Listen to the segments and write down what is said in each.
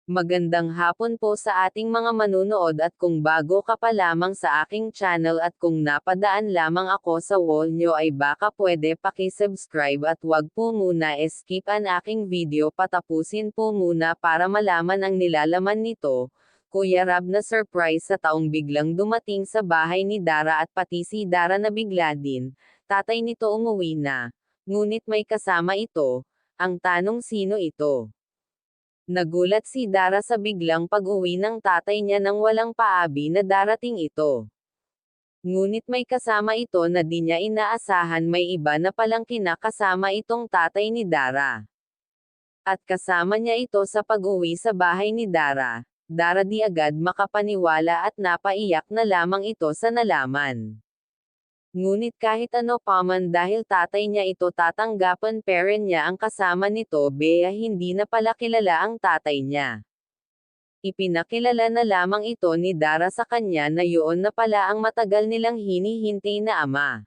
Magandang hapon po sa ating mga manunood at kung bago ka pa lamang sa aking channel at kung napadaan lamang ako sa wall nyo ay baka pwede paki-subscribe at wag po muna skip ang aking video patapusin po muna para malaman ang nilalaman nito. Kuya Rab na surprise sa taong biglang dumating sa bahay ni Dara at pati si Dara na bigla din, tatay nito umuwi na. Ngunit may kasama ito, ang tanong sino ito? Nagulat si Dara sa biglang pag-uwi ng tatay niya nang walang paabi na darating ito. Ngunit may kasama ito na di niya inaasahan may iba na palang kinakasama itong tatay ni Dara. At kasama niya ito sa pag-uwi sa bahay ni Dara. Dara di agad makapaniwala at napaiyak na lamang ito sa nalaman. Ngunit kahit ano pa man dahil tatay niya ito tatanggapan parent niya ang kasama nito Bea hindi na pala kilala ang tatay niya. Ipinakilala na lamang ito ni Dara sa kanya na yun na pala ang matagal nilang hinihintay na ama.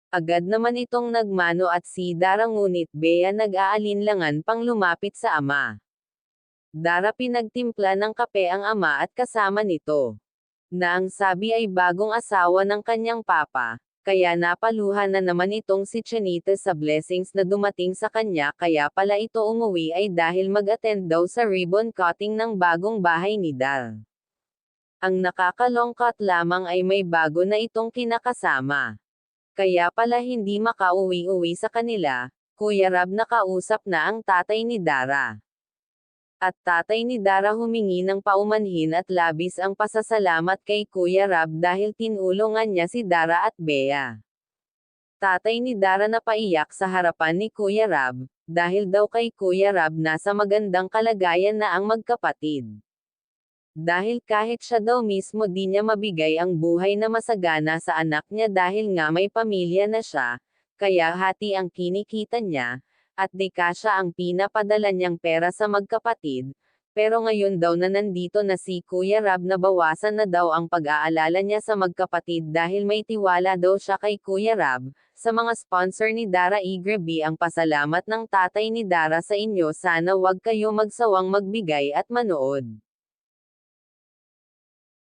Agad naman itong nagmano at si Dara ngunit Bea nag-aalinlangan pang lumapit sa ama. Dara pinagtimpla ng kape ang ama at kasama nito. Na ang sabi ay bagong asawa ng kanyang papa, kaya napaluhan na naman itong si Chanita sa blessings na dumating sa kanya kaya pala ito umuwi ay dahil mag-attend daw sa ribbon cutting ng bagong bahay ni Dal. Ang nakakalongkot lamang ay may bago na itong kinakasama. Kaya pala hindi makauwi-uwi sa kanila, Kuya Rab nakausap na ang tatay ni Dara. At tatay ni Dara humingi ng paumanhin at labis ang pasasalamat kay Kuya Rab dahil tinulungan niya si Dara at Bea. Tatay ni Dara napaiyak sa harapan ni Kuya Rab, dahil daw kay Kuya Rab nasa magandang kalagayan na ang magkapatid. Dahil kahit siya daw mismo di niya mabigay ang buhay na masagana sa anak niya dahil nga may pamilya na siya, kaya hati ang kinikita niya, at di kasya ang pinapadala niyang pera sa magkapatid, pero ngayon daw na nandito na si Kuya Rab nabawasan na daw ang pag-aalala niya sa magkapatid dahil may tiwala daw siya kay Kuya Rab. Sa mga sponsor ni Dara Igrabe ang pasalamat ng tatay ni Dara sa inyo sana wag kayo magsawang magbigay at manood.